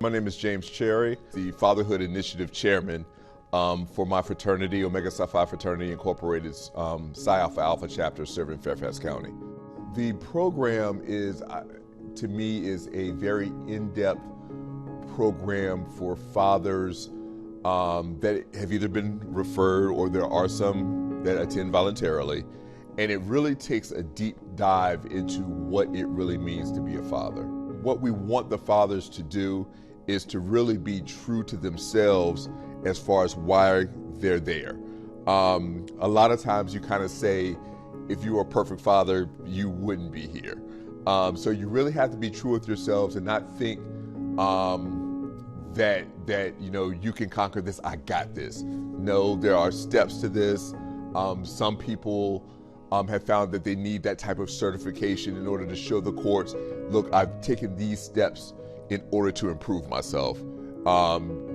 My name is James Cherry, the Fatherhood Initiative Chairman for my fraternity, Omega Psi Phi Fraternity Incorporated's Psi Alpha Alpha chapter serving Fairfax County. The program is, to me, is a very in-depth program for fathers that have either been referred or there are some that attend voluntarily. And it really takes a deep dive into what it really means to be a father. What we want the fathers to do is to really be true to themselves as far as why they're there. A lot of times you kind of say, if you were a perfect father, you wouldn't be here. So you really have to be true with yourselves and not think that you can conquer this, I got this. No, there are steps to this. Some people have found that they need that type of certification in order to show the courts, look, I've taken these steps in order to improve myself.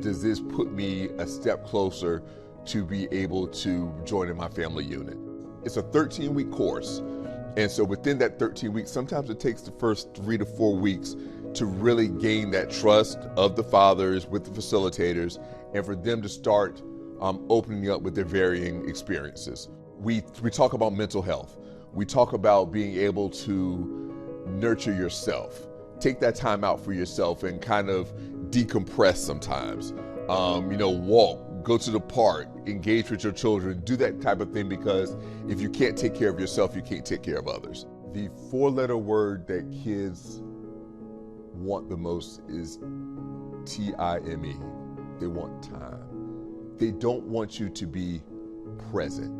Does this put me a step closer to be able to join in my family unit? It's a 13-week course. And so within that 13 weeks, sometimes it takes the first 3 to 4 weeks to really gain that trust of the fathers with the facilitators and for them to start opening up with their varying experiences. We talk about mental health. We talk about being able to nurture yourself. Take that time out for yourself and kind of decompress sometimes. Walk, go to the park, engage with your children, do that type of thing, because if you can't take care of yourself, you can't take care of others. The 4-letter word that kids want the most is T-I-M-E. They want time. They don't want you to be present.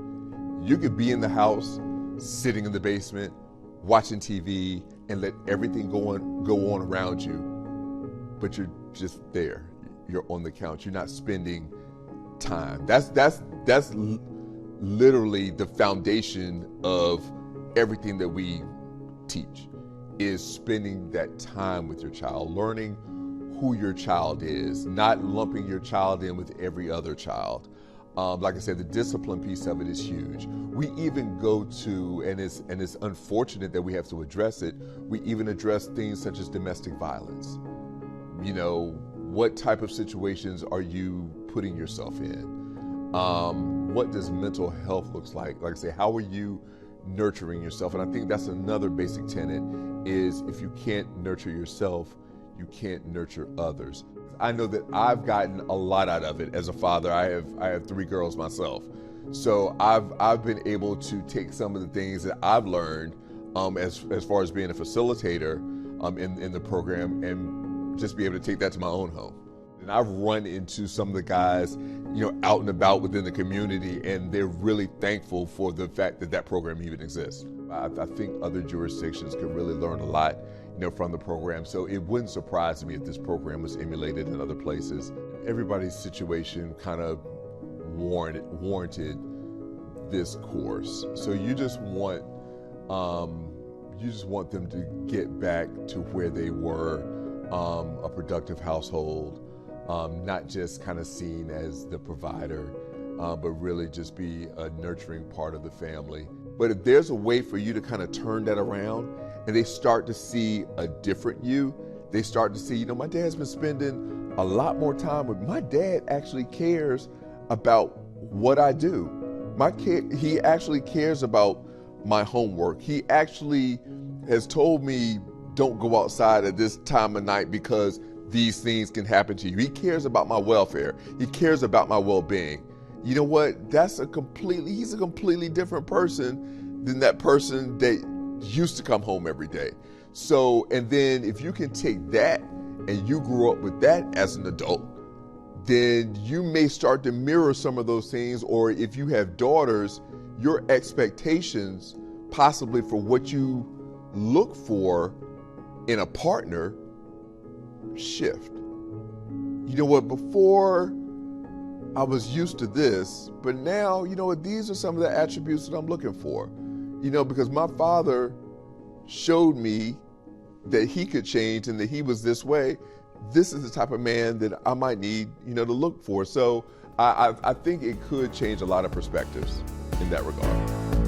You could be in the house, sitting in the basement, watching TV, and let everything go on around you, but you're just there. You're on the couch. You're not spending time. That's literally the foundation of everything that we teach, is spending that time with your child, learning who your child is, not lumping your child in with every other child. Like I said, the discipline piece of it is huge. We even go to, and it's unfortunate that we have to address it, we even address things such as domestic violence. What type of situations are you putting yourself in? What does mental health look like? Like I say, how are you nurturing yourself? And I think that's another basic tenet, is if you can't nurture yourself, you can't nurture others. I know that I've gotten a lot out of it as a father. I have 3 girls myself. So I've been able to take some of the things that I've learned as far as being a facilitator in the program, and just be able to take that to my own home. And I've run into some of the guys, out and about within the community, and they're really thankful for the fact that that program even exists. I think other jurisdictions could really learn a lot from the program. So it wouldn't surprise me if this program was emulated in other places. Everybody's situation kind of warranted this course. So you just want them to get back to where they were, a productive household, not just kind of seen as the provider, but really just be a nurturing part of the family. But if there's a way for you to kind of turn that around, and they start to see a different you, they start to see, my dad's been spending a lot more time with, my dad actually cares about what I do. He actually cares about my homework. He actually has told me, don't go outside at this time of night because these things can happen to you. He cares about my welfare. He cares about my well-being. You know what? He's a completely different person than that person that used to come home every day. So, and then if you can take that and you grew up with that as an adult, then you may start to mirror some of those things. Or if you have daughters, your expectations possibly for what you look for in a partner shift. Before I was used to this, but now, these are some of the attributes that I'm looking for. Because my father showed me that he could change and that he was this way. This is the type of man that I might need, to look for. So I think it could change a lot of perspectives in that regard.